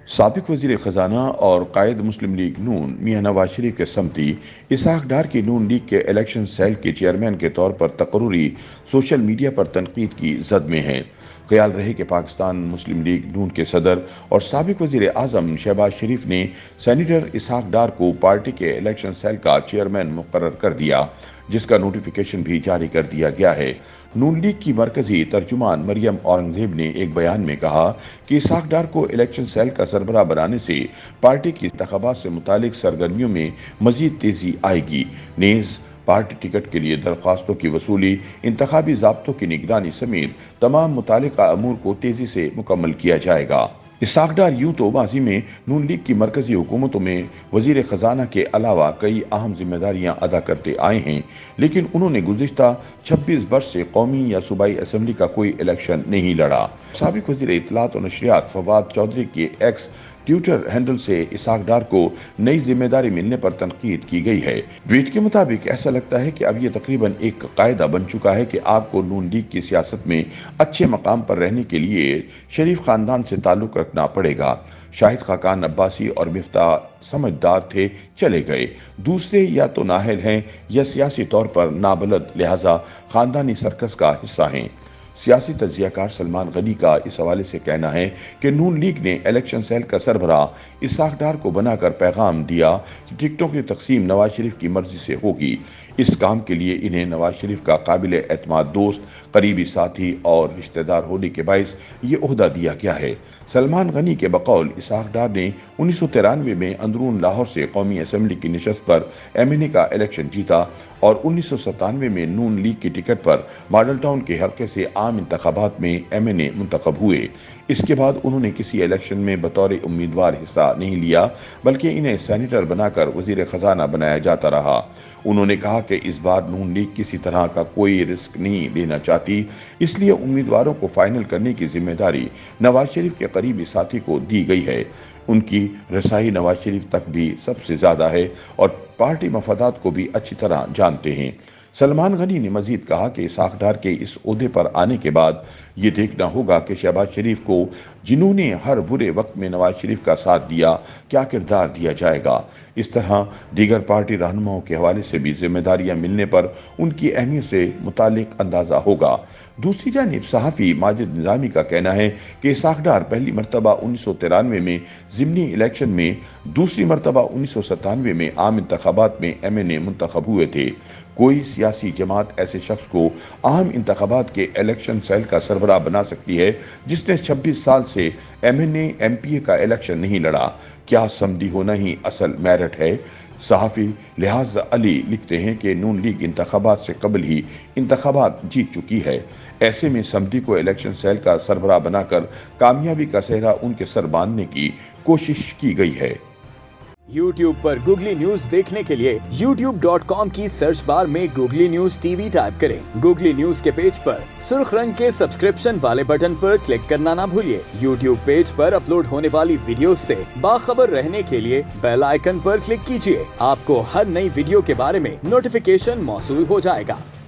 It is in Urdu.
سابق وزیر خزانہ اور قائد مسلم لیگ نون میاں نواز شریف کے سمتی اسحاق ڈار کی نون لیگ کے الیکشن سیل کے چیئرمین کے طور پر تقرری سوشل میڈیا پر تنقید کی زد میں ہیں۔ خیال رہے کہ پاکستان مسلم لیگ نون کے صدر اور سابق وزیر اعظم شہباز شریف نے سینیٹر اسحاق ڈار کو پارٹی کے الیکشن سیل کا چیئرمین مقرر کر دیا، جس کا نوٹیفیکیشن بھی جاری کر دیا گیا ہے۔ نون لیگ کی مرکزی ترجمان مریم اورنگزیب نے ایک بیان میں کہا کہ اسحاق ڈار کو الیکشن سیل کا سربراہ بنانے سے پارٹی کی انتخابات سے متعلق سرگرمیوں میں مزید تیزی آئے گی، نیز پارٹی ٹکٹ کے لیے درخواستوں کی وصولی، انتخابی ضابطوں کی نگرانی سمیت تمام متعلقہ امور کو تیزی سے مکمل کیا جائے گا۔ اسحاق ڈار یوں تو ماضی میں نون لیگ کی مرکزی حکومتوں میں وزیر خزانہ کے علاوہ کئی اہم ذمہ داریاں ادا کرتے آئے ہیں، لیکن انہوں نے گزشتہ 26 برس سے قومی یا صوبائی اسمبلی کا کوئی الیکشن نہیں لڑا۔ سابق وزیر اطلاعات و نشریات فواد چودھری کے ایکس ٹویٹر ہینڈل سے اسحاق ڈار کو نئی ذمہ داری ملنے پر تنقید کی گئی ہے۔ ٹویٹ کے مطابق ایسا لگتا ہے کہ اب یہ تقریباً ایک قاعدہ بن چکا ہے کہ آپ کو نون لیگ کی سیاست میں اچھے مقام پر رہنے کے لیے شریف خاندان سے تعلق رکھنا پڑے گا۔ شاہد خاقان عباسی اور مفتاح سمجھدار تھے، چلے گئے۔ دوسرے یا تو نااہل ہیں یا سیاسی طور پر نابلد، لہٰذا خاندانی سرکس کا حصہ ہیں۔ سیاسی تجزیہ کار سلمان غنی کا اس حوالے سے کہنا ہے کہ نون لیگ نے الیکشن سیل کا سربراہ اسحاق ڈار کو بنا کر پیغام دیا کہ ٹکٹوں کی تقسیم نواز شریف کی مرضی سے ہوگی۔ اس کام کے لیے انہیں نواز شریف کا قابل اعتماد دوست، قریبی ساتھی اور رشتہ دار ہونے کے باعث یہ عہدہ دیا گیا ہے۔ سلمان غنی کے بقول اسحاق ڈار نے 1993 میں اندرون لاہور سے قومی اسمبلی کی نشست پر ایم این اے کا الیکشن جیتا اور 1997 میں نون لیگ کی ٹکٹ پر ماڈل ٹاؤن کے حلقے سے عام انتخابات میں ایم این اے منتخب ہوئے۔ اس کے بعد انہوں نے کسی الیکشن میں بطور امیدوار حصہ نہیں لیا، بلکہ انہیں سینیٹر بنا کر وزیر خزانہ بنایا جاتا رہا۔ انہوں نے کہا کہ اس بار نون لیگ کسی طرح کا کوئی رسک نہیں لینا چاہتی، اس لیے امیدواروں کو فائنل کرنے کی ذمہ داری نواز شریف کے قریبی ساتھی کو دی گئی ہے۔ ان کی رسائی نواز شریف تک بھی سب سے زیادہ ہے اور پارٹی مفادات کو بھی اچھی طرح جانتے ہیں۔ سلمان غنی نے مزید کہا کہ اسحاق ڈار کے اس عہدے پر آنے کے بعد یہ دیکھنا ہوگا کہ شہباز شریف کو، جنہوں نے ہر برے وقت میں نواز شریف کا ساتھ دیا، کیا کردار دیا جائے گا۔ اس طرح دیگر پارٹی رہنماؤں کے حوالے سے بھی ذمہ داریاں ملنے پر ان کی اہمیت سے متعلق اندازہ ہوگا۔ دوسری جانب صحافی ماجد نظامی کا کہنا ہے کہ اسحاق ڈار پہلی مرتبہ 1993 میں ضمنی الیکشن میں، دوسری مرتبہ 1997 میں عام انتخابات میں ایم این اے منتخب ہوئے تھے۔ کوئی سیاسی جماعت ایسے شخص کو عام انتخابات کے الیکشن سیل کا سربراہ بنا سکتی ہے جس نے 26 سال سے M N A M P A کا الیکشن نہیں لڑا؟ کیا سمدی ہونا ہی اصل میرٹ ہے؟ صحافی لحاظ علی لکھتے ہیں کہ نون لیگ انتخابات سے قبل ہی انتخابات جیت چکی ہے، ایسے میں سمدی کو الیکشن سیل کا سربراہ بنا کر کامیابی کا سہرا ان کے سر باندھنے کی کوشش کی گئی ہے۔ یوٹیوب پر گوگلی نیوز دیکھنے کے لیے youtube.com کی سرچ بار میں googly news T V type کریں۔ گوگلی نیوز کے پیج پر سرخ رنگ کے سبسکرپشن والے بٹن پر کلک کرنا نہ بھولیے۔ یوٹیوب پیج پر اپلوڈ ہونے والی ویڈیوز سے باخبر رہنے کے لیے بیل آئیکن پر کلک کیجیے۔ آپ کو ہر نئی ویڈیو کے بارے میں نوٹیفیکیشن موصول ہو جائے گا۔